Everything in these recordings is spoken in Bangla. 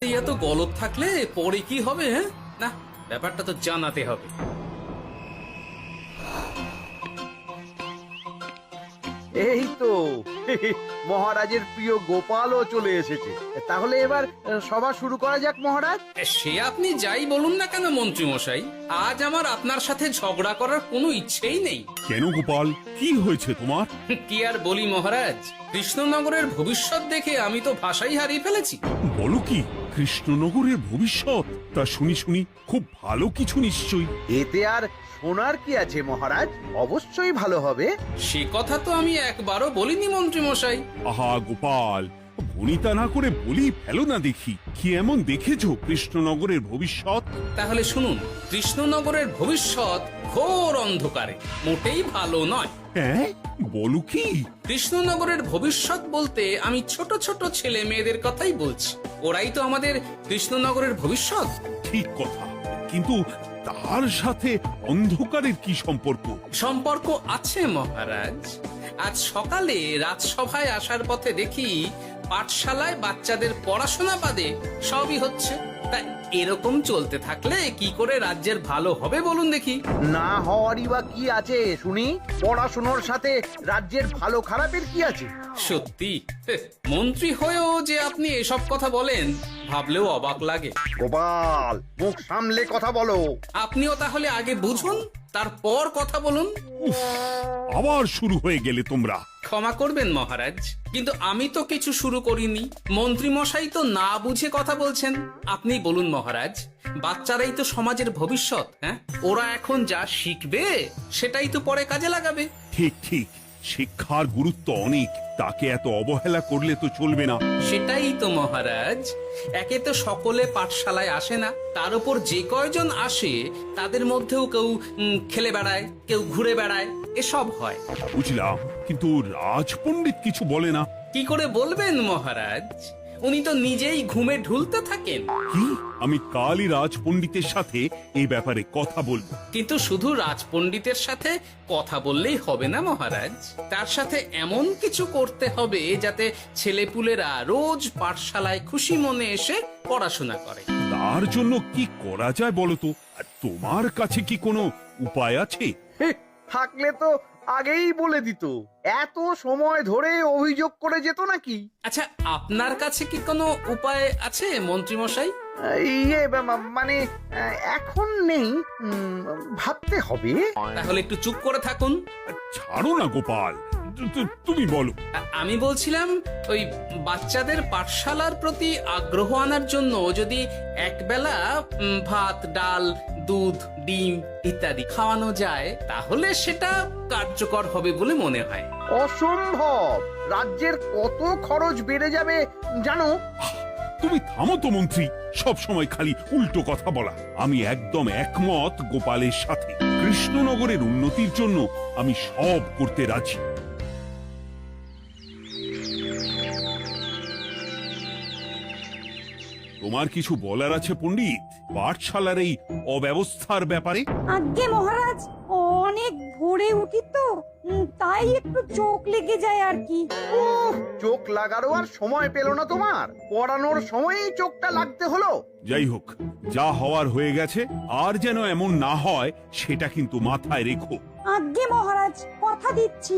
এই এত গলদ থাকলে পরে কি হবে? হ্যাঁ, না, ব্যাপারটা তো জানাতে হবে। এই তো মহারাজের প্রিয় গোপালও চলে এসেছে। তাহলে এবার সভা শুরু করা যাক মহারাজ। সে আপনি যাই বলুন না কেন মন্ত্রী মশাই, আজ আমার আপনার সাথে ঝগড়া করার কোনো ইচ্ছেই নেই। কেন গোপাল, কি হয়েছে তোমার? কি আর বলি মহারাজ, কৃষ্ণনগরের ভবিষ্যৎ দেখে আমি তো ভাষাই হারিয়ে ফেলেছি। বলো কি, কৃষ্ণনগরের ভবিষ্যৎ? তা শুনি শুনি, খুব ভালো কিছু নিশ্চয়ই। এতে আর শোনার কি আছে মহারাজ, অবশ্যই ভালো হবে। সে কথা তো আমি একবারও বলিনি মন্ত্রী মশাই। আহা গোপাল, ভনিতা না করে বলি ফেলো না দেখি, কি এমন দেখেছো কৃষ্ণনগরের ভবিষ্যৎ? তাহলে শুনুন, কৃষ্ণনগরের ভবিষ্যৎ ঘোর অন্ধকারে, মোটেই ভালো নয়। হ্যাঁ, বলো কি? কৃষ্ণনগরের ভবিষ্যৎ বলতে আমি ছোট ছোট ছেলে মেয়েদের কথাই বলছি। ওরাই তো আমাদের কৃষ্ণনগরের ভবিষ্যৎ। ঠিক কথা, কিন্তু তার সাথে অন্ধকারের কি সম্পর্ক? সম্পর্ক আছে মহারাজ। আজ সকালে রাজসভায় আসার পথে দেখি পাঠশালায় বাচ্চাদের পড়াশোনা বাদে সবই হচ্ছে। তা এরকম চলতে থাকলে কি করে রাজ্যের ভালো হবে বলুন দেখি? না হওয়ারই বা কি আছে শুনি? পড়াশোনার সাথে রাজ্যের ভালো খারাপের কি আছে? সত্যি, মন্ত্রী হয়েও যে আপনি এসব কথা বলেন ভাবলেও অবাক লাগে। গোপাল, মুখ সামলে কথা বলো। আপনিও তাহলে আগে বুঝুন, তারপর কথা বলুন। উফ, আবার শুরু হয়ে গেলে তোমরা। ক্ষমা করবেন মহারাজ, কিন্তু আমি তো কিছু শুরু করিনি। মন্ত্রী মশাই তো না বুঝে কথা বলছেন। আপনি বলুন মহারাজ, বাচ্চারাই তো সমাজের ভবিষ্যৎ। হ্যাঁ, ওরা এখন যা শিখবে সেটাই তো পরে কাজে লাগাবে। ঠিক ঠিক, শিক্ষার গুরুত্ব অনেক, তাকে এত অবহেলা করলে তো চলবে না। সেটাই তো মহারাজ, একে তো সকলে পাঠশালায় আসে না, তার উপর যে কয়জন আসে তাদের মধ্যেও কেউ খেলে বেড়ায়, কেউ ঘুরে বেড়ায়, এসব হয়। বুঝলাম, কিন্তু রাজপণ্ডিত কিছু বলে না। কি করে বলবেন মহারাজ? উনি তো নিজেই ঘুমে ঢুলতে থাকেন। কি? আমি কালই রাজপণ্ডিতের সাথে এই ব্যাপারে কথা বলবো। কিন্তু শুধু রাজপণ্ডিতের সাথে কথা বললেই হবে না মহারাজ, তার সাথে এমন কিছু করতে হবে যাতে ছেলেপুলেরা রোজ পাঠশালায় খুশি মনে এসে পড়াশোনা করে। তার জন্য কি করা যায় বলো তো? আর তোমার কাছে কি কোনো উপায় আছে? থাকলে তো আগেই বলে দিত, এত সময় ধরে অভিযোগ করে যেত নাকি? আচ্ছা, আপনার কাছে কি কোনো উপায় আছে মন্ত্রী মশাই? ইয়ে মানে এখন নেই, ভাবতে হবে। তাহলে একটু চুপ করে থাকুন। ছাড়ো না গোপাল, তুমি বলো। আমি বলছিলাম, ওই বাচ্চাদের পাঠশালার প্রতি আগ্রহ আনার জন্য যদি একবেলা ভাত, ডাল, দুধ, ডিম ইত্যাদি খাওয়ানো যায় তাহলে সেটা কার্যকর হবে বলে মনে হয়। অসম্ভব, রাজ্যের কত খরচ বেড়ে যাবে জানো? তুমি থামো তো মন্ত্রী, সব সময় খালি উল্টো কথা বলা। আমি একদম একমত গোপালের সাথে। কৃষ্ণনগরের উন্নতির জন্য আমি সব করতে রাজি। তোমার কিছু বলার আছে পণ্ডিত, পাঠশালার এই অব্যবস্থার ব্যাপারে? আজ্ঞে মহারাজ, অনেক ভোরে উঠি তো, তাই একটু চোখ লেগে যায় আর কি। উফ, চোখ লাগারও আর সময় পেল না তোমার? পড়ানোর সময়ই চোখটা লাগতে হলো। যাই হোক, যা হওয়ার হয়ে গেছে, আর যেন এমন না হয় সেটা কিন্তু মাথায় রেখো। আজ্ঞে মহারাজ, কথা দিচ্ছি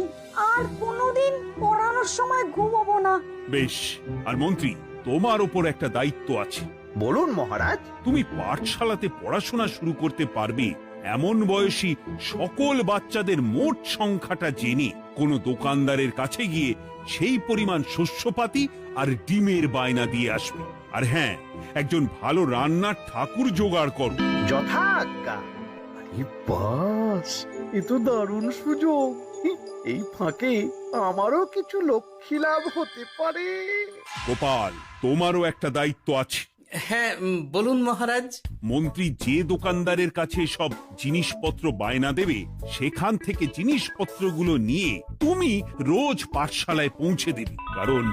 আর কোনোদিন পড়ানোর সময় ঘুমোবো না। বেশ, আর মন্ত্রী, তোমার ওপর একটা দায়িত্ব আছে। বলুন মহারাজ। তুমি পাঠশালাতে পড়াশোনা শুরু করতে পারবে এমন বয়সী সকল বাচ্চাদের মোট সংখ্যাটা জেনে কোনো দোকানদারের কাছে গিয়ে সেই পরিমাণ শস্যপাতি আর ডিমের বায়না দিয়ে আসবে। আর হ্যাঁ, একজন ভালো রান্নার ঠাকুর জোগাড় করো। যথাজ্ঞা। আরে বাস, এ তো দারুণ সুযোগ। এই ফাঁকে আমারও কিছু লক্ষ্মী লাভ হতে পারে। গোপাল, তোমারও একটা দায়িত্ব আছে। হ্যাঁ, বলুন মহারাজ। মন্ত্রী যে দোকানদারের কাছে সব জিনিসপত্র বায়না দেবে, সেখান থেকে জিনিসপত্রগুলো নিয়ে তুমি রোজ পাঠশালায় পৌঁছে দেবে, কারণ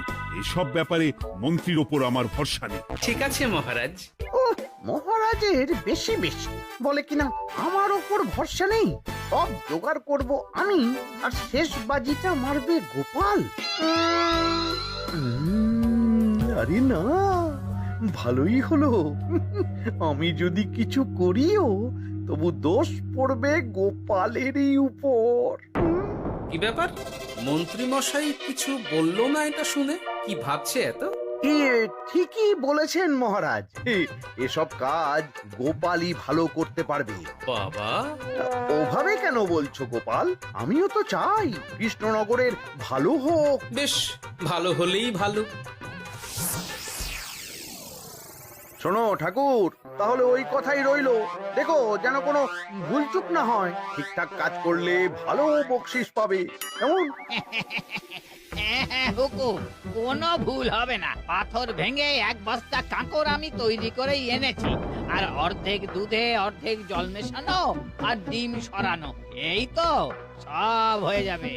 এসব ব্যাপারে মন্ত্রীর ওপর আমার ভরসা নেই। ঠিক আছে মহারাজ। ও, মহারাজের বেশি বেশি বলে কিনা আমার ওপর ভরসা নেই। সব জোগাড় করব আমি, আর শেষ বাজিটা মারবে গোপাল। আরে না, ভালোই হলো। আমি যদি কিছু করিও তবু দোষ পড়বে গোপালেরই উপর। কি ব্যাপার, মন্ত্রী মশাই কিছু বললো না এটা শুনে? কি ভাবছে এত? ঠিকই বলেছেন মহারাজ, এসব কাজ গোপালই ভালো করতে পারবে। বাবা, ওভাবে কেন বলছো গোপাল? আমিও তো চাই কৃষ্ণনগরের ভালো হোক। বেশ, ভালো হলেই ভালো। শোনো ঠাকুর, তাহলে ওই কথাই রইলো। দেখো যেন কোনো ভুলচুক না হয়। ঠিকঠাক কাজ করলে ভালো বকশিস পাবে, কেমন? হ্যাঁ হুকুম, কোনো ভুল হবে না। পাথর ভেঙে এক বস্তা কাঁকর আমি তৈরি করেই এনেছি, আর অর্ধেক দুধে অর্ধেক জল মেশানো আর ডিম সরানো, এই তো সব হয়ে যাবে।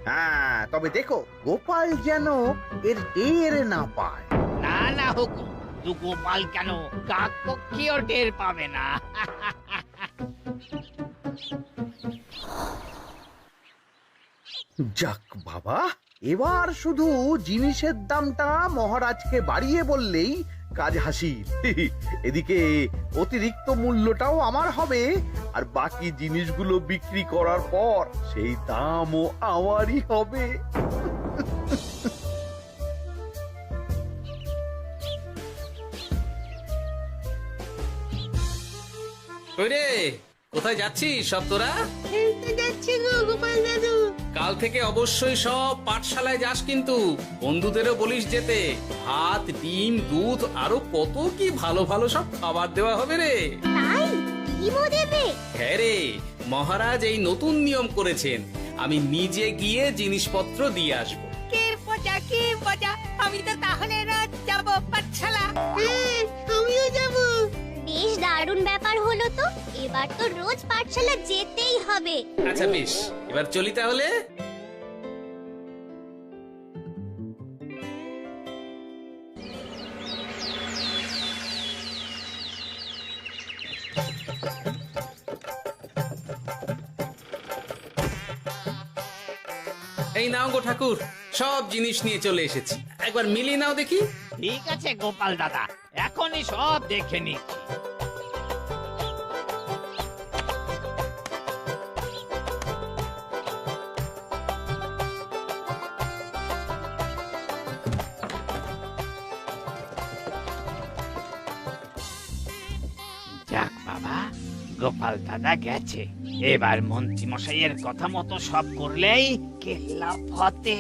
হ্যাঁ, তবে দেখো গোপাল যেন এর টের না পায়। না না হুকুম, দু গোপাল কেন, কাক পক্ষীও টের পাবে না। যাক বাবা, এবার শুধু জিনিসের দামটা মহারাজকে বাড়িয়ে বললেই কাজ হাসিল। এদিকে অতিরিক্ত মূল্যটাও আমার হবে, আর বাকি জিনিসগুলো বিক্রি করার পর সেই দামও আমারই হবে। কই রে, কোথায় যাচ্ছিস সব তোরা? কাল থেকে অবশ্যই সব পাঠশালায় যাস, কিন্তু বন্ধুদেরও বলিস যেতে। ভাত, ডিম, দুধ আরো কত কি ভালো ভালো সব খাবার দেওয়া হবে রে। তাই ডিমও দেবে? হ্যাঁ রে, মহারাজ এই নতুন নিয়ম করেছেন। আমি নিজে গিয়ে জিনিসপত্র দিয়ে আসবো। কে মজা, আমি তো তাহলে রোজ যাব পাঠশালা। আমিও যাব। বেশ দারুণ ব্যাপার হলো তো, এবার তো রোজ পাঠশালা যেতেই হবে। আচ্ছা বেশ, এবার চলি তাহলে। এই নাও গো ঠাকুর, সব জিনিস নিয়ে চলে এসেছি। একবার মিলিয়ে নাও দেখি। ঠিক আছে গোপাল দাদা, এখনই সব দেখে নিচ্ছি। যাক বাবা, গোপাল দাদা গেছে। এবার মন্ত্রী মশাইয়ের কথা মতো সব করলেই কেল্লা ফতে।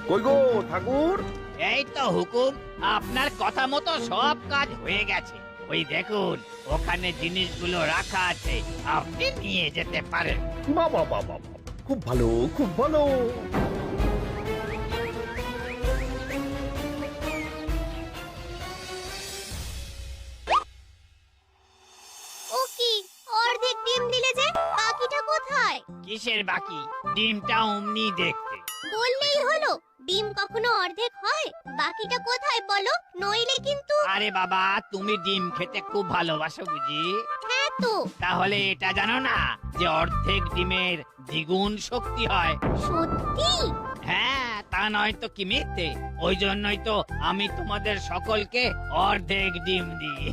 কই গো ঠাকুর? এই তো হুকুম, আপনার কথা মতো সব কাজ হয়ে গেছে। ওই দেখুন, ওখানে জিনিসগুলো রাখা আছে, আপনি নিয়ে যেতে পারেন। বাবা বাবা, খুব ভালো, খুব ভালো। ও কি, অর্ধেক ডিম দিলে যে, বাকিটা কোথায়? কিসের বাকি? ডিমটা অমনি দেখতে। বললেই হলো, ডিম কখনো অর্ধেক হয়? বাকিটা কোথায় বলো, নইলে কিন্তু। আরে বাবা, তুমি ডিম খেতে খুব ভালোবাসো বুঝি? হ্যাঁ তো। তাহলে এটা জানো না যে অর্ধেক ডিমের দ্বিগুণ শক্তি হয়? সত্যি? হ্যাঁ, তা নয় তো কি মিথ্যে? ওই জন্যই তো আমি তোমাদের সকলকে অর্ধেক ডিম দিই।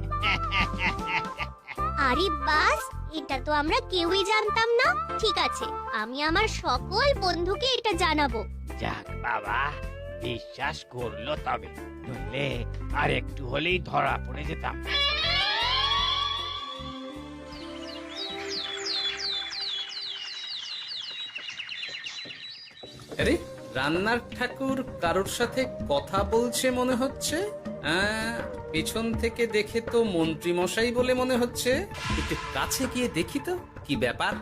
আরে বাস, এটা তো আমরা কেউই জানতাম না। ঠিক আছে, আমি আমার সকল বন্ধুকে এটা জানাবো। যাক বাবা, বিশ্বাস করলো তবে, নইলে আর একটু হলেই ধরা পড়ে যেতাম। আরে, রান্নার ঠাকুর কারোর সাথে কথা বলছে মনে হচ্ছে। পেছন থেকে দেখে তো মন্ত্রী মশাই বলে মনে হচ্ছে। একটু কাছে গিয়ে দেখি তো কি ব্যাপার।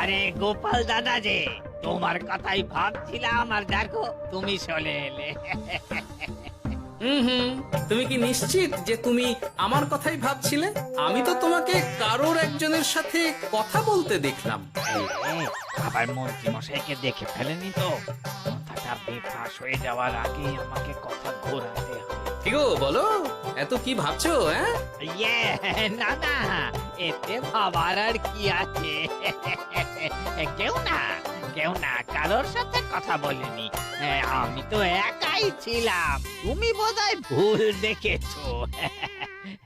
আরে গোপাল দাদা যে, তোমার কথাই ভাবছিলাম, আর দেখো তুমি চলে এলে। হুম, তুমি কি নিশ্চিত যে তুমি আমার কথাই ভাবছিলে? আমি তো তোমাকে কারোর একজনের সাথে কথা বলতে দেখলাম। আবার মন্ত্রী মশাইকে দেখে ফেলেনি তো? কথাটা বেফাঁস হয়ে যাওয়ার আগেই আমাকে কথা ঘোরাতে হবে। কি গো বলো, এত কি ভাবছো? হ্যাঁ, ইয়ে, না না, এতে ভাবার আর কি আছে? কেউ না কারোর সাথে কথা বলিনি। আমি তো একাই ছিলাম। তুমি বোধহয় ভুল দেখেছো।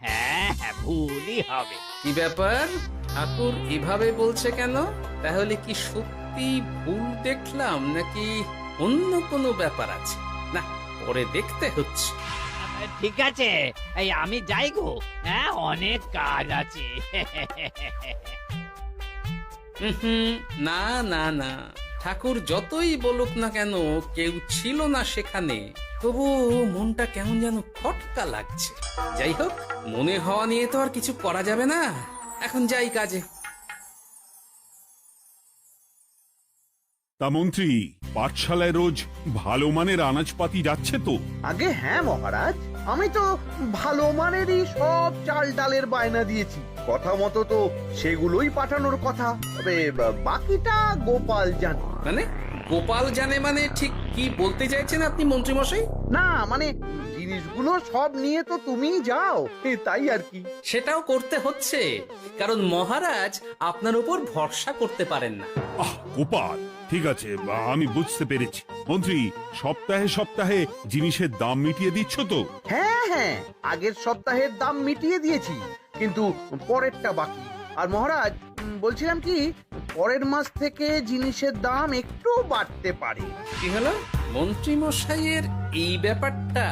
হ্যাঁ, ভুলই হবে। কি ব্যাপার, ঠাকুর এভাবে বলছে কেন? তাহলে কি সত্যি ভুল দেখলাম নাকি অন্য কোনো ব্যাপার আছে? না, পরে দেখতে হচ্ছে। ঠিক আছে, এই আমি যাই গো। হ্যাঁ, অনেক কাজ আছে। হুম, না না না, ঠাকুর যতই বলুক না কেন, কেউ ছিল না সেখানে, তবু মনটা কেমন যেন খটকা লাগছে। যাই হোক, মনে হওয়া নিয়ে তো আর কিছু করা যাবে না। এখন যাই কাজে। তা মন্ত্রী, পাঠশালায় রোজ ভালো মানের আনাজপাতি যাচ্ছে তো? আগে হ্যাঁ মহারাজ, আমি তো ভালো মানেরই সব চাল ডালের বায়না দিয়েছি। কথা মতো তো সেগুলোই পাঠানোর কথা। তবে বাকিটা গোপাল জানে। মানে গোপাল জানে মানে ঠিক কি বলতে চাইছেন আপনি মন্ত্রী মশাই? না মানে জিনিসগুলো সব নিয়ে তো তুমিই যাও, তাই আর কি। সেটাও করতে হচ্ছে, কারণ মহারাজ আপনার উপর ভরসা করতে পারেন না। গোপাল, ঠিক আছে, আমি বুঝতে পেরেছি। মন্ত্রী, সপ্তাহে সপ্তাহে জিনিসের দাম মিটিয়ে দিচ্ছ তো? হ্যাঁ হ্যাঁ, আগের সপ্তাহের দাম মিটিয়ে দিয়েছি, কিন্তু পরেরটা বাকি। আর মহারাজ, বলছিলাম কি, পরের মাস থেকে জিনিসের দাম একটু বাড়তে পারে। কি হলো? মন্ত্রী মশাইয়ের এই ব্যাপারটা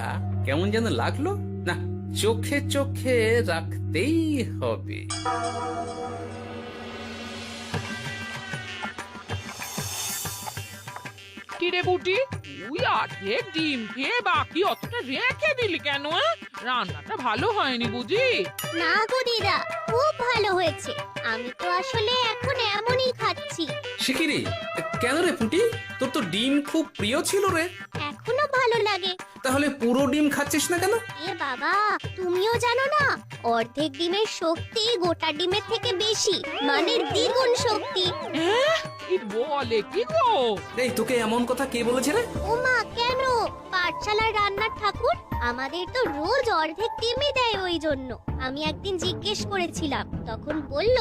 কেমন যেন লাগলো না, চোখে চোখে রাখতেই হবে। কিরে বুটি, তুই অর্ধেক ডিম খেয়ে বাকি অতটা রেখে দিলি কেন? রান্নাটা ভালো হয়নি বুঝি? না গো দিদা, খুব ভালো হয়েছে। আমি তো আসলে এখন এমনই খাচ্ছি। শিকিরি, কেন রে পুটি? তোর তো ডিম খুব প্রিয় ছিল রে। এখনো ভালো লাগে। তাহলে পুরো ডিম খাচ্ছিস না কেন? এ বাবা, তুমিও জানো না, অর্ধেক ডিমের শক্তি গোটা ডিমের থেকে বেশি, মানে দ্বিগুণ শক্তি। কি বলে কি গো? এই, তোকে এমন কথা কে বলেছে রে? ওমা, কেন? পাঠশালার রান্নার ঠাকুর আমাদের তো রোজ অর্ধেক ডিমই দেয়, ওই জন্য আমি একদিন জিজ্ঞেস করেছিলাম, তখন বলল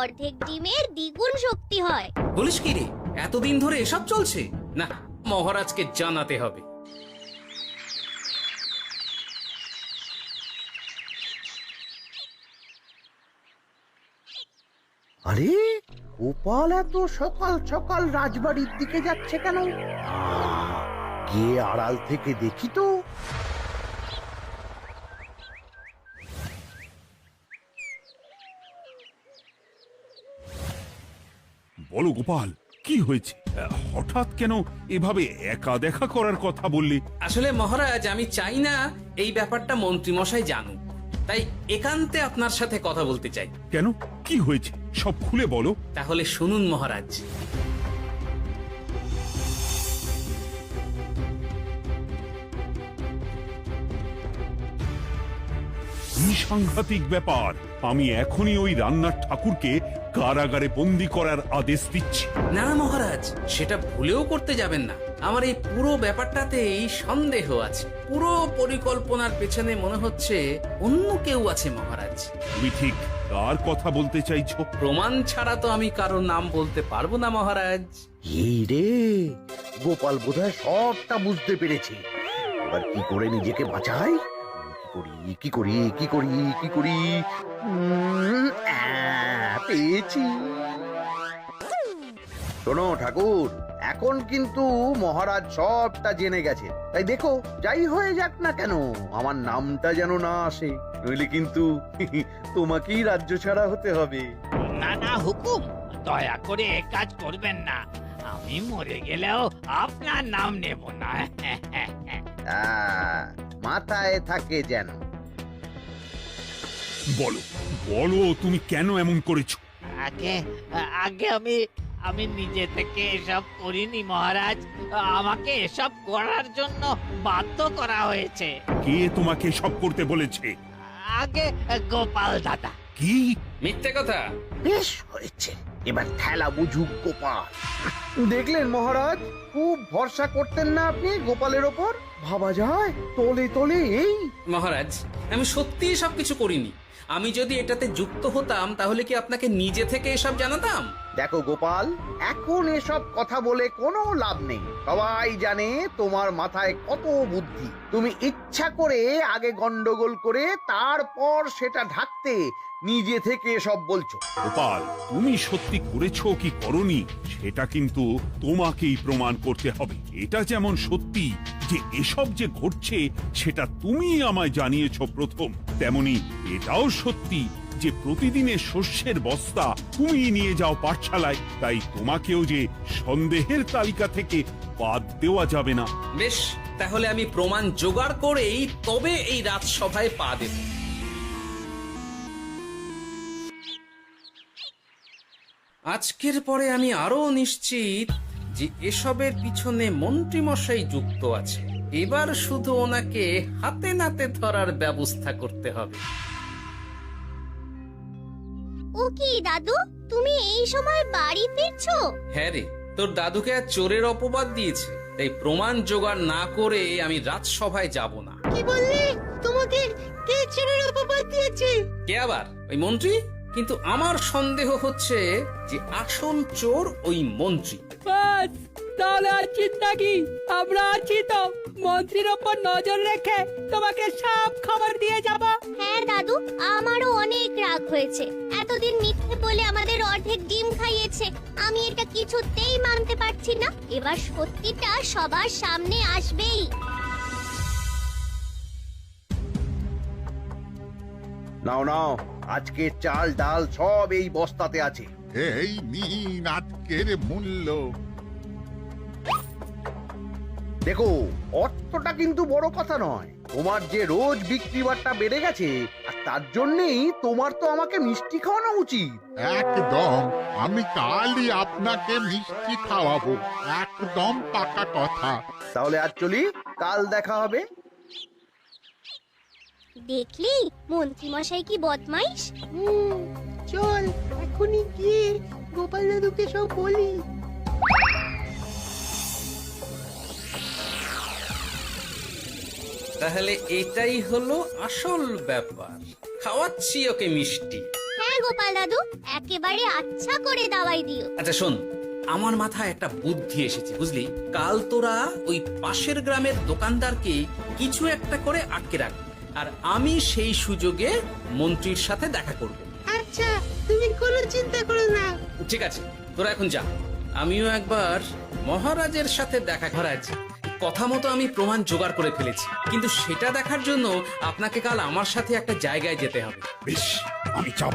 অর্ধেক ডিমের দ্বিগুণ শক্তি হয়। বলিস কি রে, এতদিন ধরে এসব চলছে? না, মহারাজকে জানাতে হবে। আরে গোপাল এত সকাল সকাল রাজবাড়ির দিকে যাচ্ছে কেন? গিয়ে আড়াল থেকে দেখি তো। বলো গোপাল, কি হয়েছে? হঠাৎ কেন এভাবে একা দেখা করার কথা বললি? আসলে মহারাজ, আমি চাই না এই ব্যাপারটা মন্ত্রী মশাই জানুক, তাই একান্তে আপনার সাথে কথা বলতে চাই। কেন, কি হয়েছে সব খুলে বলো। তাহলে শুনুন মহারাজ। কি সাংঘাতিক ব্যাপার! আমি এখনই ওই রান্নার ঠাকুরকে কারাগারে বন্দি করার আদেশ দিচ্ছি। না মহারাজ, সেটা ভুলেও করতে যাবেন না। আমার এই পুরো ব্যাপারটাতেই সন্দেহ আছে। পুরো পরিকল্পনার পেছনে মনে হচ্ছে অন্য কেউ আছে মহারাজ। তুমি ঠিক কার কথা বলতে চাইছো? প্রমাণ ছাড়া তো আমি কারো নাম বলতে পারবো না মহারাজ। এই রে, গোপাল বোধহয় সবটা বুঝতে পেরেছে। এবার কি করে নিজেকে বাঁচাই? কি করি কি করি কি করি? পেয়েছি। শোনো ঠাকুর, এখন কিন্তু মহারাজ সবটা জেনে গেছে, তাই দেখো যাই হয়ে যাক না কেন, আমার নামটা যেন না আসে, নইলে কিন্তু তোমাকেই রাজ্য ছাড়া হতে হবে। না না হুকুম, দয়া করে এ কাজ করবেন না। আমি মরে গেলেও আপনার নাম নেব না। মাথায় থাকে যেন। বলো বলো, তুমি কেন এমন করেছো? আগে আগে আমি নিজে থেকে এসব করিনি মহারাজ। আমাকে এসব করার জন্য বাধ্য করা হয়েছে। কে তোমাকে সব করতে বলেছে? আগে গোপাল দাদা। কি মিথ্যে কথা। বেশ হয়েছে, এবার ঠেলা বুঝুক গোপাল। দেখলেন মহারাজ, খুব ভরসা করতেন না আপনি গোপালের ওপর? ভাবা যায় তলে তলে এই। মহারাজ, আমি সত্যিই সবকিছু করিনি। আমি যদি এটাতে যুক্ত হতাম তাহলে কি আপনাকে নিজে থেকে এসব জানাতাম? দেখো গোপাল, এখন এসব কথা বলে কোনো লাভ নেই। সবাই জানে তোমার মাথায় কত বুদ্ধি। তুমি ইচ্ছা করে আগে গন্ডগোল করে তারপর সেটা ঢাকতে নিজে থেকে সব বলছো। গোপাল, তুমি সত্যি করেছো কি করনি সেটা কিন্তু তোমাকেই প্রমাণ করতে হবে। এটা যেমন সত্যি যে এসব যে ঘটছে সেটা তুমি আমায় জানিয়েছো প্রথম, তেমনি এটাও সত্যি যে প্রতিদিনের শস্যের বস্তা তুমি নিয়ে যাও পাঠশালায়, তাই তোমাকেও যে সন্দেহের তালিকা থেকে বাদ দেওয়া যাবে না। বেশ, তাহলে আমি প্রমাণ জোগাড় করেই তবে এই রাজসভায় পা দেব। আজকের পরে আমি আরো নিশ্চিত যে এসবের পিছনে মন্ত্রীমশাই যুক্ত আছে। এবার শুধু ওনাকে হাতে নাতে ধরার ব্যবস্থা করতে হবে। ও কি দাদু, তুমি এই সময় বাড়ি ফিরছো? হ্যাঁ রে, তোর দাদুকে আর চোরের অপবাদ দিয়েছে, তাই প্রমাণ জোগাড় না করে আমি রাজসভায় যাব না। কি বললি? তোমাকে কে চোরের অপবাদ দিয়েছে? কে আবার? ওই মন্ত্রী। কিন্তু আমার সন্দেহ হচ্ছে যে আসল চোর ওই মন্ত্রী। বাস, তাহলে আর চিন্তা কি? আমরা আছি তো, মন্ত্রীর ওপর নজর রেখে তোমাকে সব খবর দিয়ে যাব। হ্যাঁ দাদু, আমারও অনেক রাগ হয়েছে। এতদিন মিথ্যে বলে আমাদের অর্ধেক ডিম খাইয়েছে। আমি এটা কিছুতেই মানতে পারছি না। এবার সত্যিটা সবার সামনে আসবেই। নাও নাও, আজকে চাল ডাল সব এই বস্তাতে আছে। এই নিন আজকের মূল্য। দেখো, অর্থটা কিন্তু বড় কথা নয়। তোমার যে রোজ বিক্রি বাট্টা বেড়ে গেছে, আর তার জন্যই তোমার তো আমাকে মিষ্টি খাওয়ানো উচিত। একদম, আমি কালই আপনাকে মিষ্টি খাওয়াবো, একদম পাকা কথা। তাহলে আজ চলি, কাল দেখা হবে। দেখলি মন্ত্রী মশাই কি বদমাইশ। চল এখনই গিয়ে গোপাল দাদুকে সব বলি। তাহলে এটাই হলো আসল ব্যাপার। খাওয়াচ্ছি ওকে মিষ্টি। হ্যাঁ গোপাল দাদু, একেবারে আচ্ছা করে দাওয়াই দিও। আচ্ছা শোন, আমার মাথায় একটা বুদ্ধি এসেছে, বুঝলি? কাল তোরা ওই পাশের গ্রামের দোকানদারকে কিছু একটা করে আটকে রাখ, আর আমি সেই সুযোগে মন্ত্রীর সাথে দেখা করব। আচ্ছা, তুমি কোনো চিন্তা করো না। ঠিক আছে, তোরা এখন যা। আমিও একবার মহারাজের সাথে দেখা। মহারাজ, কথা মতো আমি প্রমাণ জোগাড় করে ফেলেছি, কিন্তু সেটা দেখার জন্য আপনাকে কাল আমার সাথে একটা জায়গায় যেতে হবে। বেশ, আমি যাব।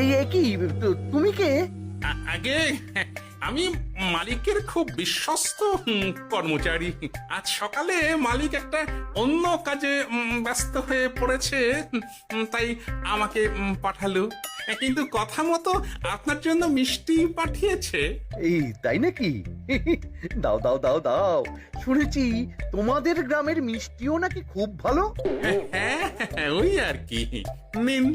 এই কি, তুমি কে? আগে আমি মালিকের খুব বিশ্বস্ত কর্মচারী। আজ সকালে মালিক একটা অন্য কাজে ব্যস্ত হয়ে পড়েছে, তাই আমাকে পাঠালো। কিন্তু কথা মতো আপনার জন্য মিষ্টি পাঠিয়েছে। এই তাই নাকি? দাও দাও দাও দাও, শুনেছি তোমাদের গ্রামের মিষ্টিও নাকি খুব ভালো। হ্যাঁ, ওই আর কি। নিন।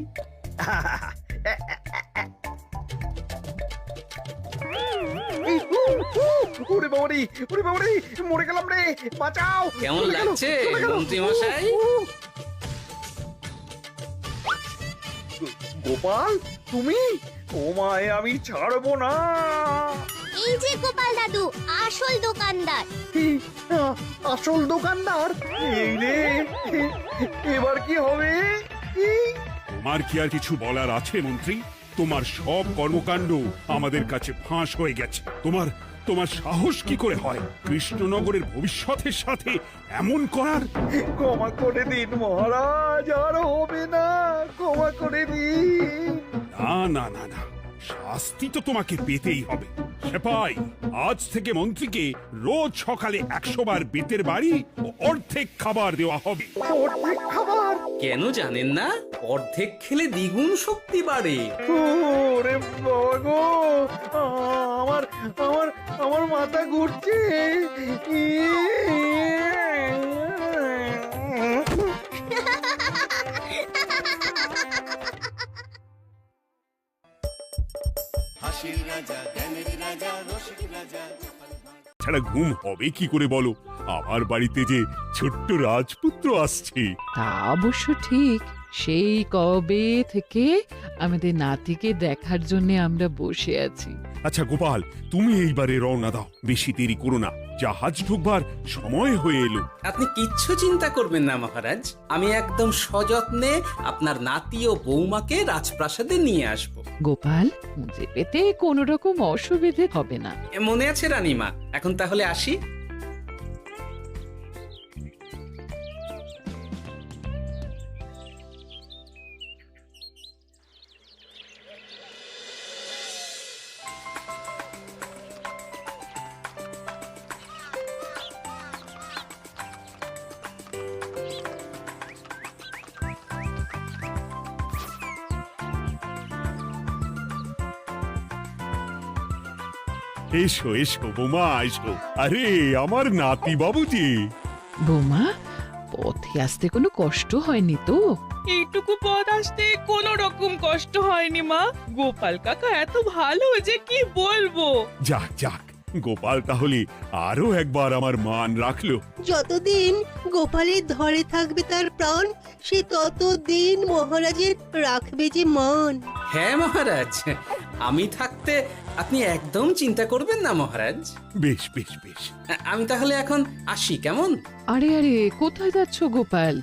এই, ওরে বাবারে, ওরে বাবারে, মরে গেলাম রে, বাঁচাও। কেমন চলে গেল, লাগছে চলে গেল। মন্ত্রী মশাই? গোপাল, তুমি? তোমায় আমি ছাড়বো না। এই যে গোপাল দাদু, আসল দোকানদার। কি, আসল দোকানদার? এই রে, এবার কি হবে? তোমার কি আর কিছু বলার আছে মন্ত্রী? তোমার সব কর্মকাণ্ড আমাদের কাছে ফাঁস হয়ে গেছে। তোমার সাহস কি করে হয় কৃষ্ণনগরের ভবিষ্যতের সাথে এমন করার? ক্ষমা করে দিন মহারাজ, আর হবে না, ক্ষমা করে দিন। না না না না, শাস্তি তো তোমাকে পেতেই হবে। সেপাই, আজ থেকে মন্ত্রীকে রোজ সকালে 100 বার বেতের বাড়ি ও অর্ধেক খাবার দেওয়া হবে। অর্ধেক খাবার? কেন জানেন না? অর্ধেক খেলে দ্বিগুণ শক্তি বাড়ে। ওরে বাবা গো, আমার আমার আমার মাথা ঘুরছে। ছাড়া ঘুম হবে কি করে বলো? আমার বাড়িতে যে ছোট্ট রাজপুত্র আসছে। তা অবশ্য ঠিক। সেই কবে থেকে আমাদের নাতিকে দেখার জন্য আমরা বসে আছি। আচ্ছা গোপাল, তুমি এইবারে রওনা দাও, বেশি দেরি করো না, জাহাজ ঢুকবার সময় হয়ে এলো। আপনি কিচ্ছু চিন্তা করবেন না মহারাজ, আমি একদম সযত্নে আপনার নাতি ও বৌমাকে রাজপ্রাসাদে নিয়ে আসব। গোপাল, খুঁজে পেতে কোনো রকম অসুবিধে হবে না। মনে আছে রানীমা? এখন তাহলে আসি। এসো এসো বৌমা, এসো। আরে আমার নাতি বাবু যে। বৌমা, পথে আসতে কোনো কষ্ট হয়নি তো? এইটুকু পথ আসতে কোনো রকম কষ্ট হয়নি মা। গোপাল কাকা এত ভালো যে কি বলবো। যাক যাক, গোপাল তাহলে আরো একবার আমার মান রাখলো। যতদিন গোপালের ধরে থাকবে তার প্রাণ, সে ততদিন মহারাজের রাখবে যে মান। হ্যাঁ মহারাজ, আমি থাকতে আপনি একদম চিন্তা করবেন না মহারাজ। বেশ বেশ বেশ। আমি তাহলে এখন আসি, কেমন? আরে আরে, কোথায় যাচ্ছ গোপাল?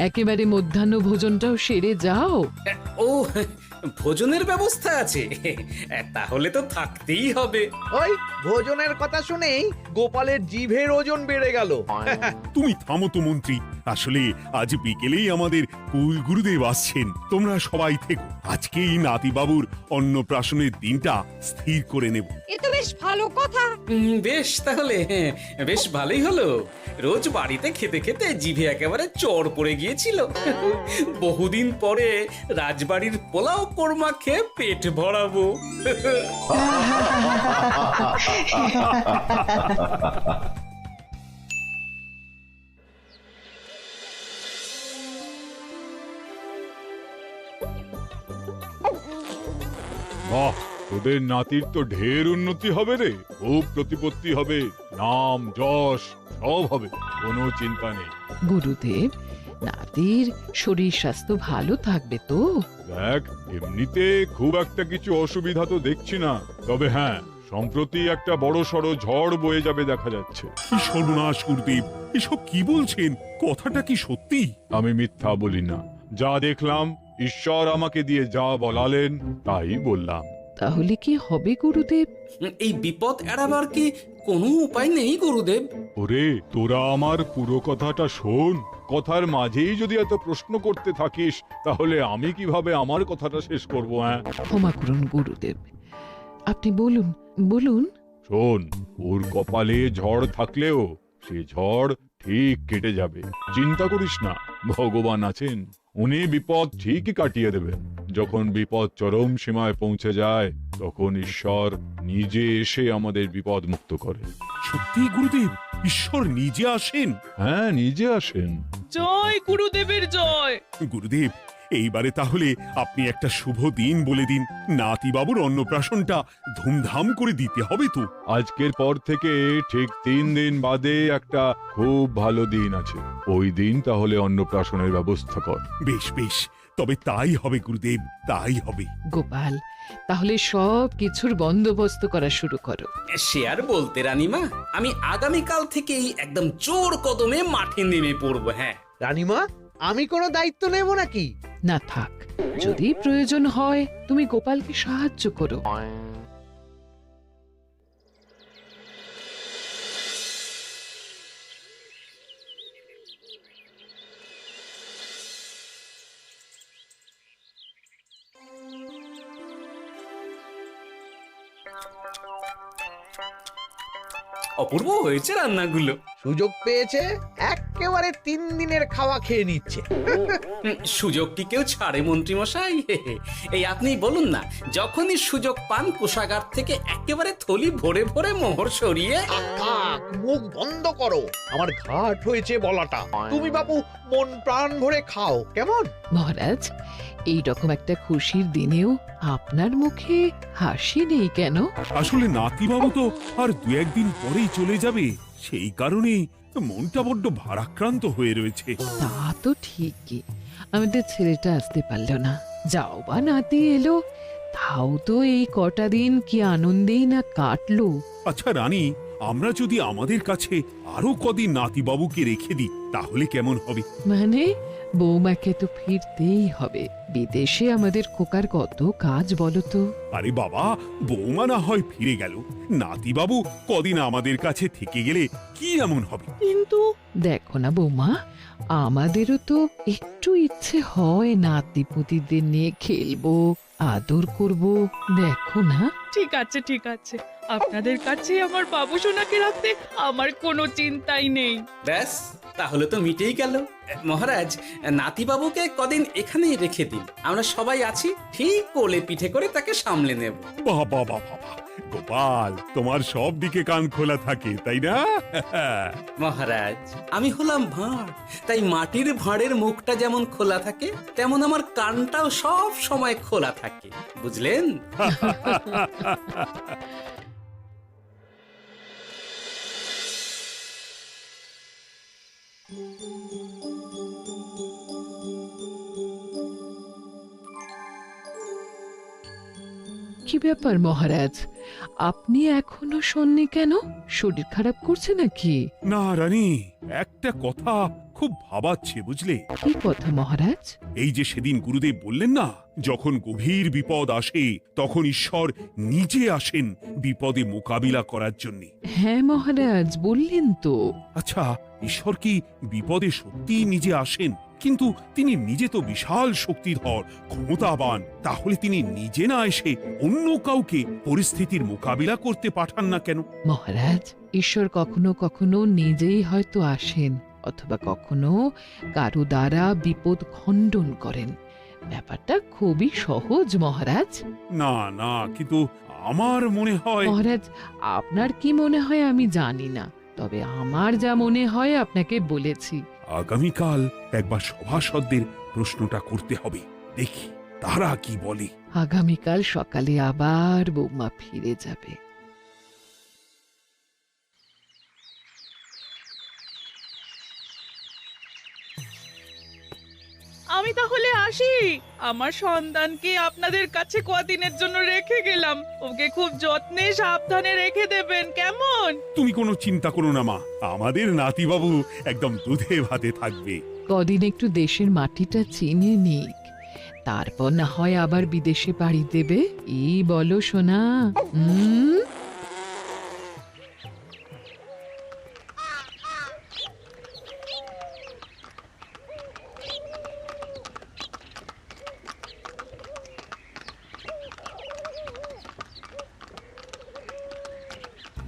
একেবারে মধ্যাহ্ন ভোজনটাও সেরে যাও। ও, ভোজনের ব্যবস্থা আছে? তাহলে তো থাকতেই হবে। ওই ভোজনের কথা শুনেই গোপালের জিভের ওজন বেড়ে গেল। তুমি থামো তো মন্ত্রী, আসলে আজ বিকেলেই আমাদের কুল গুরুদেব আসছেন। তোমরা সবাই থেকো, আজকেই নাতিবাবুর অন্নপ্রাশনের দিনটা স্থির করে নেব। এ তো বেশ ভালো কথা। বেশ তাহলে, বেশ ভালোই হলো। রোজ বাড়িতে খেতে খেতে জিভে একেবারে চড় পড়ে গিয়েছিল। বহুদিন পরে রাজবাড়ির পোলাও কোরমা খেয়ে পেট ভরাবো। বাহ, তোদের নাতির তো ঢের উন্নতি হবে রে, খুব প্রতিপত্তি হবে, নাম যশ সব হবে, কোনো চিন্তা নেই। গুরুদেব, নাতির শরীর স্বাস্থ্য ভালো থাকবে তো? দেখ, এমনিতে খুব একটা কিছু অসুবিধা তো দেখছি না, তবে হ্যাঁ, সম্প্রতি একটা বড় সড়ো ঝড় বয়ে যাবে দেখা যাচ্ছে। কি সর্বনাশ গুরুদেব, এসব কি বলছেন? কথাটা কি সত্যি? আমি মিথ্যা বলি না, যা দেখলাম, ঈশ্বর আমাকে দিয়ে যা বলালেন তাই বললাম। তাহলে কি হবে গুরুদেব? এই বিপদ এড়াবার কি কোনো উপায় নেই গুরুদেব? ওরে, তোরা আমার পুরো কথাটা শোন, কথার মাঝেই যদি এত প্রশ্ন করতে থাকিস তাহলে আমি কিভাবে আমার কথাটা শেষ করব? হ্যাঁ, ক্ষমা করুন গুরুদেব, আপনি বলুন বলুন। শোন, ওর কপালে ঝড় থাকলেও সে ঝড় ঠিক কেটে যাবে, চিন্তা করিস না, ভগবান আছেন, উনি বিপদ ঠিকই কাটিয়ে দেবেন। যখন বিপদ চরম সীমায় পৌঁছে যায় তখন ঈশ্বর নিজে এসে আমাদের বিপদ মুক্ত করে। সত্যি গুরুদেব, ঈশ্বর নিজে আসেন? হ্যাঁ, নিজে আসেন। জয় গুরুদেবের জয়। গুরুদেব, এইবারে তাহলে আপনি একটা শুভ দিন বলে দিন, নাতিবাবুর অন্নপ্রাশনটা ধুমধাম করে দিতে হবে তো। আজকের পর থেকে ঠিক 3 দিন বাদে একটা খুব ভালো দিন আছে, ওই দিন তাহলে অন্নপ্রাশনের ব্যবস্থা কর। বেশ বেশ, তবে তাই হবে গুরুদেব, তাই হবে। গোপাল, তাহলে সব কিছুর বন্দোবস্ত করা শুরু করো। সে আর বলতে রানীমা, আমি আগামীকাল থেকেই একদম জোর কদমে মাঠে নেমে পড়বো। হ্যাঁ রানীমা, আমি কোনো দায়িত্ব নেব নাকি? না থাক, যদি প্রয়োজন হয় তুমি গোপালকে সাহায্য করো। অপূর্ব হয়েছে রান্নাগুলো। সুযোগ পেয়েছে, একে একেবারে 3 দিনের খাওয়া খেয়ে নিচ্ছে। সুযোগ কি কেউ ছাড়ে মন্ত্রী মশাই? এই আপনি বলুন না, যখনই সুযোগ পান কোষাগার থেকে একেবারে থলি ভরে ভরে মোহর সরিয়ে। থাক, মুখ বন্ধ করো, আমার ঘাট হয়েছে বলাটা। তুমি বাবু মন প্রাণ ভরে খাও, কেমন? মহারাজ, এইরকম একটা খুশির দিনেও আপনার মুখে হাসি নেই কেন? আসলে নাতিবাবু তো আর 2-1 দিন পরেই চলে যাবে, সেই কারণেই মনটা বড্ড ভারাক্রান্ত হয়ে রয়েছে। তা তো ঠিকই, আমাদের ছেলেটা আসতে পারলো না, যাও বা নাতি এলো, তাও তো এই কটা দিন কি আনন্দেই না কাটলো। আচ্ছা রানী, আমরা যদি আমাদের কাছে আরো কদিন নাতিবাবুকে রেখে দিই তাহলে কেমন হবে? মানে বৌমাকে তো ফিরতেই হবে, বিদেশে আমাদের খোকার কত কাজ বলো তো। আরে বাবা, বৌমা না হয় ফিরে গেল, নাতিবাবু কদিন আমাদের কাছে থেকে গেলে কি এমন হবে? কিন্তু দেখো না বৌমা, আমাদেরও তো একটু ইচ্ছে হয় নাতিপুতিদের নিয়ে খেলবো, আদর করব, দেখো না। ঠিক আছে ঠিক আছে, আপনাদের কাছে আমার বাবু সোনাকে রাখতে আমার কোনো চিন্তাই নেই। ব্যাস, তাহলে তো মিটেই গেল। মহারাজ, নাতিবাবুকে কদিন এখানেই রেখে দিন, আমরা সবাই আছি, ঠিক কোলে পিঠে করে তাকে সামলে নেব। বাবা বাবা, গোপাল তোমার সব দিকে কান খোলা থাকে তাই না? মহারাজ, আমি হলাম ভাঁড়, তাই মাটির ভাঁড়ের মুখটা যেমন খোলা থাকে তেমন আমার কানটাও সব সময় খোলা থাকে, বুঝলেন? কি ব্যাপার মহারাজ, আপনি এখনো শোননি কেন? শরীর খারাপ করছে নাকি? না রানী, একটা কথা খুব ভাবাচ্ছে বুঝলে। কি কথা মহারাজ? এই যে সেদিন গুরুদেব বললেন না, যখন গভীর বিপদ আসে তখন ঈশ্বর নিজে আসেন বিপদে মোকাবিলা করার জন্য। হ্যাঁ মহারাজ, বললেন তো। আচ্ছা, ঈশ্বর কি বিপদে সত্যি নিজে আসেন? কিন্তু তিনি নিজে তো বিশাল শক্তিধর, ক্ষমতাবান, তাহলে তিনি নিজে না এসে অন্য কাউকে পরিস্থিতির মোকাবিলা করতে পাঠান না কেন? মহারাজ, ঈশ্বর কখনো কখনো নিজেই হয়তো আসেন, অথবা কখনো কারো দ্বারা বিপদ খণ্ডন করেন। ব্যাপারটা খুবই সহজ মহারাজ। না না, কিন্তু আমার মনে হয়। মহারাজ, আপনার কি মনে হয় আমি জানি না, তবে আমার যা মনে হয় আপনাকে বলেছি। আগামীকাল একবার সভাসদদের প্রশ্নটা করতে হবে, দেখি তারা কি বলে। আগামীকাল সকালে আবার বৌমা ফিরে যাবে। আমি তাহলে আসি, আমার সন্তানকে আপনাদের কাছে কদিনের জন্য রেখে গেলাম, ওকে খুব যত্নে সাবধানে রেখে দেবেন, কেমন? তুমি কোনো চিন্তা করো না মা, আমাদের নাতিবাবু একদম দুধে ভাতে থাকবে। কদিন একটু দেশের মাটিটা চিনে নিক, তারপর না হয় আবার বিদেশে পাড়ি দেবে। এই বলো সোনা।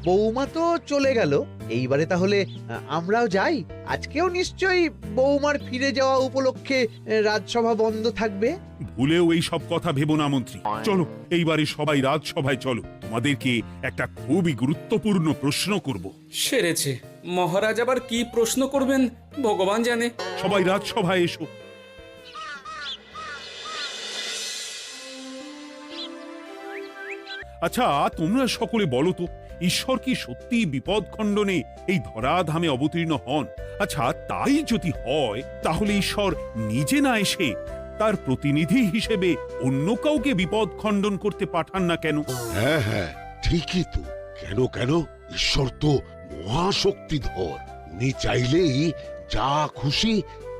বৌমা তো চলে গেল, এইবারে তাহলে আমরাও যাই। আজকেও নিশ্চয়ই বৌমার ফিরে যাওয়া উপলক্ষে রাজসভা বন্ধ থাকবে। ভুলেও এই সব কথা ভেবো না মন্ত্রী, চলো এইবারে সবাই রাজসভায় চলো, তোমাদেরকে একটা খুবই গুরুত্বপূর্ণ প্রশ্ন করব। সেরেছে, মহারাজ আবার কি প্রশ্ন করবেন ভগবান জানে। সবাই রাজসভায় এসো। আচ্ছা, তোমরা সকলে বলো তো, ঈশ্বর কি সত্যি বিপদ খণ্ডনে এই ধরাধামে অবতীর্ণ হন? আচ্ছা, তাই যদি হয় তাহলে ঈশ্বর নিজে না এসে তার প্রতিনিধি হিসেবে অন্য কাউকে বিপদ খণ্ডন করতে পাঠান না কেন? হ্যাঁ হ্যাঁ, ঠিকই তো। কেন কেন, ঈশ্বর তো মহাশক্তিধর, উনি চাইলেই যা খুশি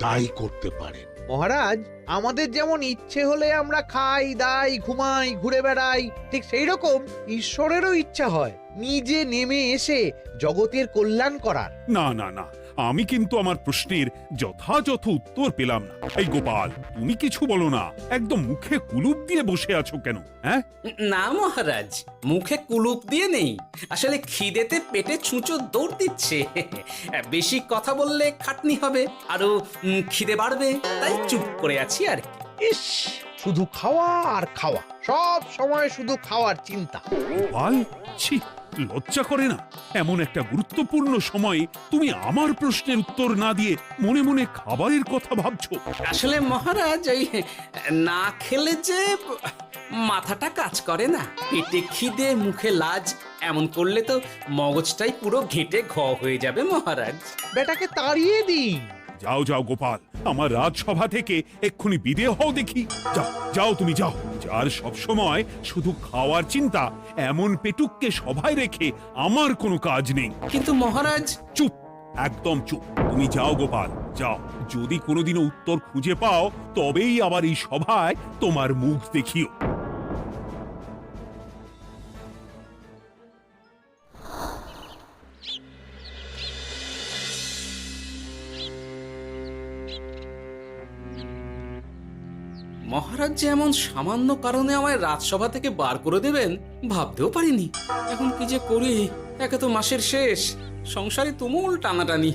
তাই করতে পারেন। মহারাজ, আমাদের যেমন ইচ্ছে হলে আমরা খাই দাই ঘুমাই ঘুরে বেড়াই, ঠিক সেই রকম ঈশ্বরেরও ইচ্ছা হয় নিজে নেমে এসে জগতের কল্যাণ করার। না না না, আমি কিন্তু আমার প্রশ্নের যথাযথ উত্তর পেলাম না। এই গোপাল, তুমি কিছু বলো না, একদম মুখে কুলুপ দিয়ে বসে আছো কেন? হ্যাঁ, না মহারাজ, মুখে কুলুপ দিয়ে নেই, আসলে খিদেতে পেটে ছুঁচো দৌড় দিচ্ছে। বেশি কথা বললে খাটনি হবে, আরো খিদে বাড়বে, তাই চুপ করে আছি আর কি। ইস, শুধু খাওয়া আর খাওয়া, সব সময় শুধু খাওয়ার চিন্তা। গোপাল, ছি, লজ্জা করে না? এমন একটা গুরুত্বপূর্ণ সময়ে তুমি আমার প্রশ্নের উত্তর না দিয়ে মনে মনে খাবারের কথা ভাবছো। আসলে মহারাজ, ওই না খেলে যে মাথাটা কাজ করে না, পেটে খিদে মুখে লাজ, এমন করলে তো মগজটাই পুরো ঘেঁটে ঘ হয়ে যাবে মহারাজ। বেটাকে তাড়িয়ে দিন। যাও যাও গোপাল, আমার রাজসভা থেকে এক্ষুনি বিদে হও দেখি। যাও যাও, তুমি যাও। যার সব সময় শুধু খাওয়ার চিন্তা, এমন পেটুককে সভায় রেখে আমার কোনো কাজ নেই। কিন্তু মহারাজ। চুপ, একদম চুপ। তুমি যাও গোপাল, যাও। যদি কোনোদিনও উত্তর খুঁজে পাও, তবেই আবার এই সভায় তোমার মুখ দেখিও। মহারাজ যে এমন সামান্য কারণে আমায় রাজসভা থেকে বার করে দেবেন ভাবতেও পারিনি। এখন কি যে করি, একে তো মাসের শেষ, সংসারে তুমুল টানাটানি।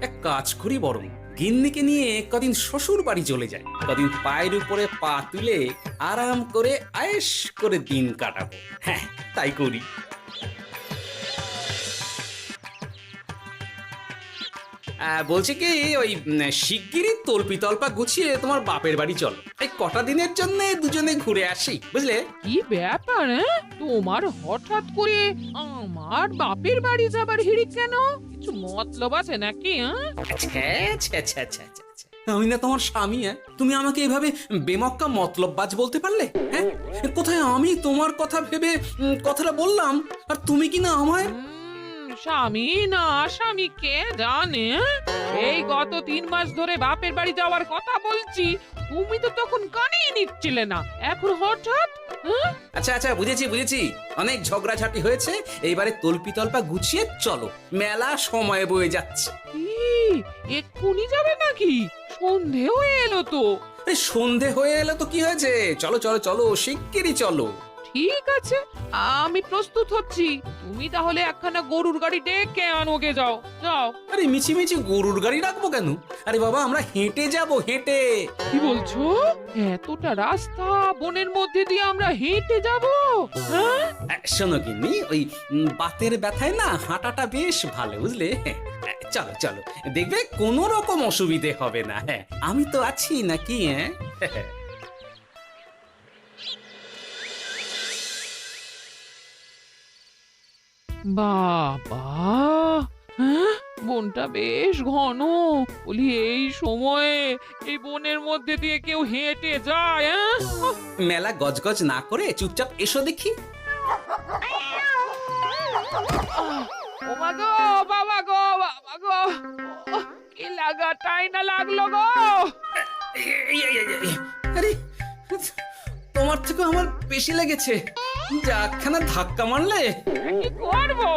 এক কাজ করি বরং, গিন্নিকে নিয়ে কদিন শ্বশুর বাড়ি চলে যায়, কদিন পায়ের উপরে পা তুলে আরাম করে আয়েশ করে দিন কাটাবো। হ্যাঁ, তাই করি। বলছি কি, ওই শিগগিরই তল্পি তল্পা গুছিয়ে তোমার বাপের বাড়ি চলো, এই কটা দিনের জন্য দুজনে ঘুরে আসি, বুঝলে? কি ব্যাপার? তোমার হঠাৎ করে আমার বাপের বাড়ি যাবার হিড়িক কেন? কিছু মতলব আছে নাকি? আমি না তোমার স্বামী? তুমি আমাকে এভাবে বেমক্কা মতলববাজ বলতে পারলে? হ্যাঁ, কোথায় আমি তোমার কথা ভেবে কথাটা বললাম, আর তুমি কি না আমায় স্বামী না স্বামী কে জানে? এই গত 3 মাস ধরে বাপের বাড়ি যাওয়ার কথা বলছি, তুমি তো তখন কানেই নিচ্ছিলে না, এখন হঠাৎ? আচ্ছা আচ্ছা, বুঝেছি বুঝেছি, অনেক ঝগড়াঝাটি হয়েছে, এইবারে তল্পি তল্পা গুছিয়ে চলো, মেলা সময় বয়ে যাচ্ছে। কি এক্ষুনি যাবে নাকি? সন্ধে হয়ে এলো তো। সন্ধে হয়ে এলো তো কি হয়েছে, চলো চলো চলো, শিগগিরই চলো। ঠিক আছে, আমি প্রস্তুত হচ্ছি, তুমি তাহলে একখানা গরুর গাড়ি ডেকে আনোগে, যাও যাও। আরে মিছিমিছি গরুর গাড়ি রাখবো কেন? আরে বাবা, আমরা হেঁটে যাব, হেঁটে। কি বলছো? এতটা রাস্তা বনের মধ্যে দিয়ে আমরা হেঁটে যাব? হ্যাঁ, শোনো গিন্নি, ওই বাতের ব্যথায় না হাঁটাটা বেশ ভালো, বুঝলে? চলো চলো, দেখবে কোনো রকম অসুবিধে হবে না। হ্যাঁ, আমি তো আছি নাকি? হ্যাঁ, বাবা, হ্যাঁ, বনটা বেশ ঘন, বলি এই সময়ে এই বনের মধ্যে দিয়ে কেউ হেঁটে যায়? মেলা গজগজ না করে চুপচাপ এসো দেখি। ও মা গো, বাবা গো, বাবা গো, কি লাগাটাই না লাগলো গো। আরে, তোমার থেকে আমার বেশি লেগেছে, যাকখানা ধাক্কা মারলে। কি করবো?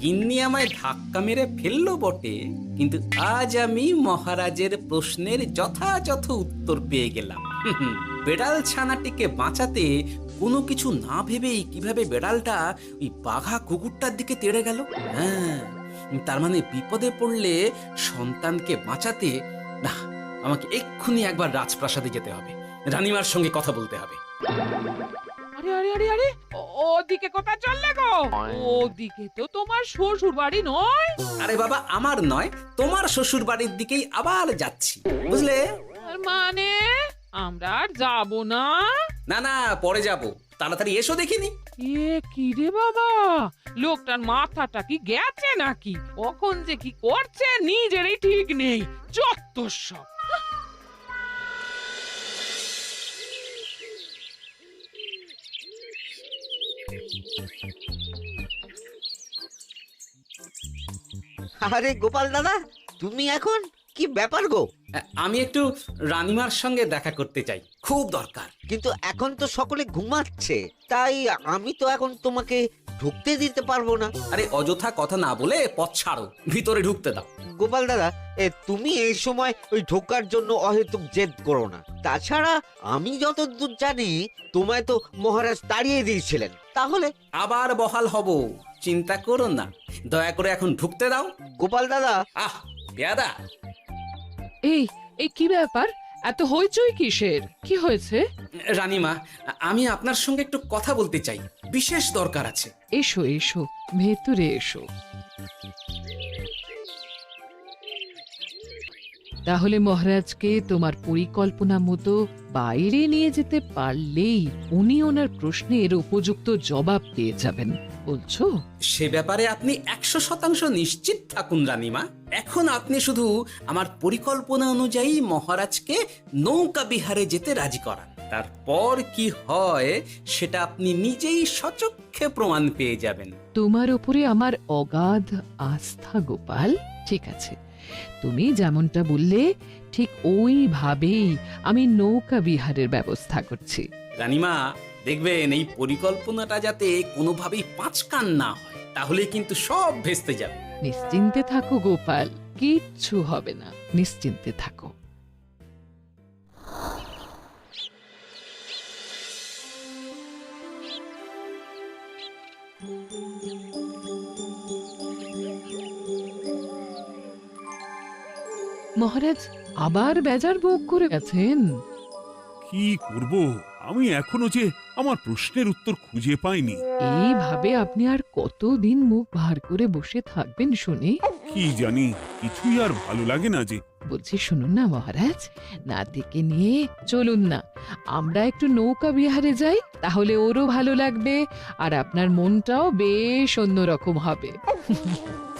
গিন্নি আমায় ধাক্কা মেরে ফেললো বটে, কিন্তু আজ আমি মহারাজের প্রশ্নের যথাযথ উত্তর পেয়ে গেলাম। বেড়াল ছানাটিকে বাঁচাতে কোনো কিছু না ভেবেই কিভাবে বেড়ালটা ওই বাঘা কুকুরটার দিকে তেড়ে গেল। হ্যাঁ, তার মানে বিপদে পড়লে সন্তানকে বাঁচাতে না, আমাকে এক্ষুনি একবার রাজপ্রাসাদে যেতে হবে, রানীমার সঙ্গে কথা বলতে হবে। আরে আরে আরে আরে, ওদিকে কোথায় চললে গো? ওদিকে তো তোমার শ্বশুর বাড়ি নয়? আরে বাবা, আমার নয়, তোমার শ্বশুর বাড়ির দিকেই আবার যাচ্ছি, বুঝলে? মানে আমরা আর যাবো না? না না, পরে যাব, তাড়াতাড়ি এসো দেখিনি। এ কি রে বাবা, লোকটার মাথাটা কি গেছে নাকি? কখন যে কি করছে নিজেরই ঠিক নেই, যত সব। আরে গোপাল দাদা, তুমি এখন কি ব্যাপার গো? আমি একটু রানীমার সঙ্গে দেখা করতে চাই, খুব দরকার। কিন্তু এখন তো সকলে ঘুমাচ্ছে, তাই আমি তো এখন তোমাকে ঢুকতে দিতে পারবো না। আরে অযথা কথা না বলে পথ ছাড়ো, ভিতরে ঢুকতে দাও। গোপাল দাদা, তুমি এই সময় ওই ঢোকার জন্য অহেতুক জেদ করো না। তাছাড়া আমি যতদূর জানি তোমায় তো মহারাজ তাড়িয়ে দিয়েছিলেন। তাহলে আবার বহাল হব, চিন্তা করো না। দয়া করে এখন ঢুকতে দাও। গোপাল দাদা, আহ পেয়াদা, এই এই কি ব্যাপার? এত হইচই কিসের? কি হয়েছে? রানীমা, আমি আপনার সঙ্গে একটু কথা বলতে চাই, বিশেষ দরকার আছে। এসো এসো, ভেতরে এসো। তাহলে মহারাজকে তোমার পরিকল্পনা মতো বাইরে নিয়ে যেতে পারলেই উনি ওনার প্রশ্নের উপযুক্ত জবাব পেয়ে যাবেন, বলছো? সে ব্যাপারে আপনি 100% নিশ্চিত থাকুন রানীমা। এখন আপনি শুধু আমার পরিকল্পনা অনুযায়ী মহারাজকে নৌকা বিহারে যেতে রাজি করান। তারপর কি হয় সেটা আপনি নিজেই সচক্ষে প্রমাণ পেয়ে যাবেন। তোমার উপরে আমার অগাধ আস্থা গোপাল। ঠিক আছে, তুমি যেমনটা বললে ঠিক ওইভাবেই আমি নৌকা বিহারের ব্যবস্থা করছি। রানীমা, দেখবেন এই পরিকল্পনাটা যাতে কোনোভাবেই পাঁচকান না হয়, তাহলে কিন্তু সব ভেস্তে যাবে। নিশ্চিন্তে থাকো গোপাল, কিচ্ছু হবে না, নিশ্চিন্তে থাকো। মহারাজ আবার বেজার ভোগ করে গেছেন। কি করব? আমি এখনো যে আমার প্রশ্নের উত্তর খুঁজে পাইনি। এইভাবে আপনি আর কতদিন মুখ ভার করে বসে থাকবেন শুনি? কি জানি, কিছুই আর ভালো লাগে না যে। বলছি শুনুন না মহারাজ, নাতিকে নিয়ে চলুন না, আমরা একটু নৌকা বিহারে যাই, তাহলে ওরও ভালো লাগবে আর আপনার মনটাও বেশ অন্যরকম হবে।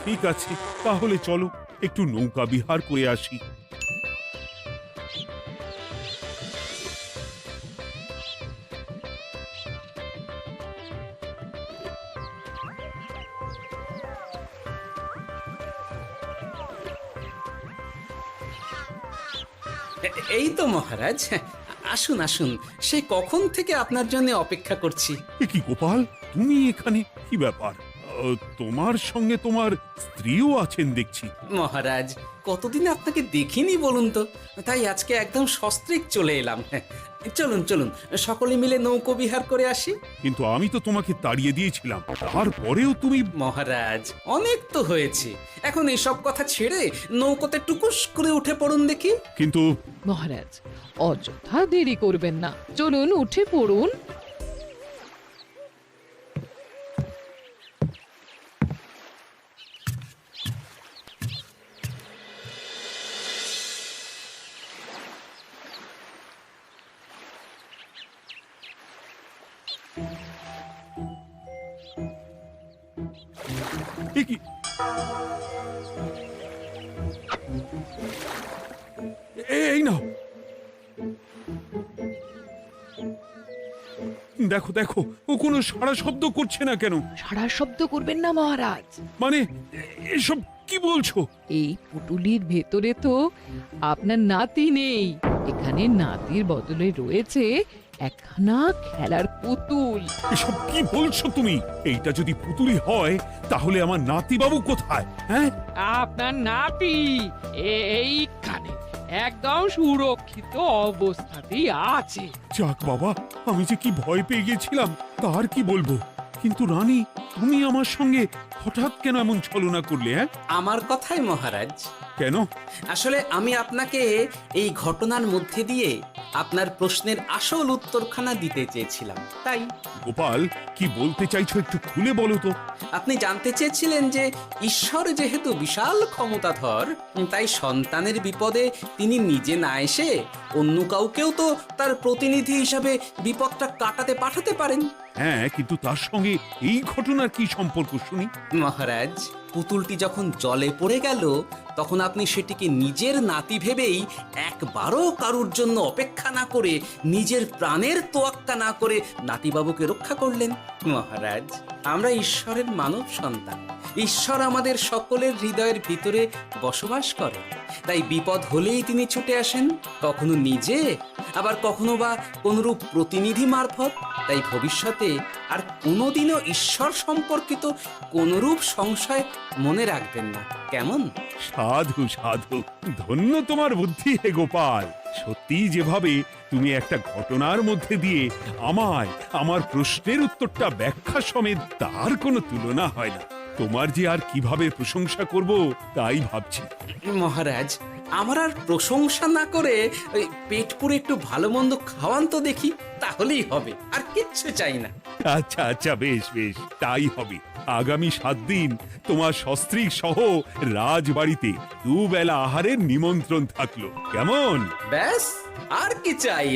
ঠিক আছে, তাহলে চলো একটু নৌকা বিহার করে আসি। এই তো মহারাজ, আসুন আসুন, সে কখন থেকে আপনার জন্য অপেক্ষা করছি। এ কি গোপাল, তুমি এখানে? কি ব্যাপার? তোমার সঙ্গে তোমার স্ত্রীও আছেন দেখছি। মহারাজ, কতদিন আপনাকে দেখিনি বলুন তো, তাই আজকে একদম সস্ত্রীক চলে এলাম। চলুন চলুন, সকলে মিলে নৌকো বিহার করে আসি। কিন্তু আমি তো তোমাকে তাড়িয়ে দিয়েছিলাম, তারপরেও তুমি। মহারাজ, অনেক তো হয়েছে, এখন এসব কথা ছেড়ে নৌকোতে টুকুস করে উঠে পড়ুন দেখি। কিন্তু মহারাজ, অযথা দেরি করবেন না, চলুন উঠে পড়ুন। এ কি? এই নাও, দেখো দেখো, ও কোনো সাড়া শব্দ করছে না কেন? সারা শব্দ করবেন না মহারাজ। মানে এসব কি বলছো? এই পুটুলির ভেতরে তো আপনার নাতি নেই, এখানে নাতির বদলে রয়েছে একখানা খেলার পুতুল। এসব কি বলছো তুমি? এইটা যদি পুতুলি হয় তাহলে আমার নাতি বাবু কোথায়? হ্যাঁ, আপনার নাতি এইখানে একদম সুরক্ষিত অবস্থাতেই আছে। যাক বাবা, আমি যে কি ভয় পেয়ে গেছিলাম তার কি বলবো। কিন্তু রানী, তুমি আমার সঙ্গে হঠাৎ কেন এমন ছলনা করলে? হ্যাঁ, আমার কথাই মহারাজ। কেন? আসলে আমি আপনাকে এই ঘটনার মধ্যে দিয়ে আপনার প্রশ্নের আসল উত্তরখানা দিতে চেয়েছিলাম, তাই। গোপাল, কি বলতে চাইছো একটু খুলে বলো তো। আপনি জানতে চেয়েছিলেন যে ঈশ্বর যেহেতু বিশাল ক্ষমতাধর, তাই সন্তানের বিপদে তিনি নিজে না এসে অন্য কাউকেও তো তার প্রতিনিধি হিসাবে বিপদটা কাটাতে পাঠাতে পারেন। হ্যাঁ, কিন্তু তার সঙ্গে এই ঘটনার কি সম্পর্ক শুনি? মহারাজ, পুতুলটি যখন জলে পড়ে গেল তখন আপনি সেটিকে নিজের নাতি ভেবেই একবারও কারুর জন্য অপেক্ষা না করে নিজের প্রাণের তোয়াক্কা না করে নাতিবাবুকে রক্ষা করলেন। মহারাজ, আমরা ঈশ্বরের মানব সন্তান, ঈশ্বর আমাদের সকলের হৃদয়ের ভিতরে বসবাস করেন, তাই বিপদ হলেই তিনি ছুটে আসেন, কখনো নিজে, আবার কখনো বা কোনরূপ প্রতিনিধি মারফত। তাই ভবিষ্যতে আর কোনোদিনও ঈশ্বর সম্পর্কিত কোনরূপ সংশয় মনে রাখবেন না, কেমন? সাধু সাধু, ধন্য তোমার বুদ্ধি হে গোপাল। সত্যি যেভাবে তুমি একটা ঘটনার মধ্যে দিয়ে আমায় আমার প্রশ্নের উত্তরটা ব্যাখ্যা সমেত, তার কোনো তুলনা হয় না। তোমার যে আর কিভাবে প্রশংসা করব তাই ভাবছি। মহারাজ, আমার আর প্রশংসা না করে ওই পেট পুরে একটু ভালো মন্দ খাওয়ান তো দেখি, তাহলেই হবে, আর কিচ্ছু চাই না। আচ্ছা আচ্ছা, বেশ বেশ, তাই হবে। আগামী 7 দিন তোমার সস্ত্রীক সহ রাজবাড়িতে দুবেলা আহারের নিমন্ত্রণ থাকলো, কেমন? ব্যাস, আর কি চাই?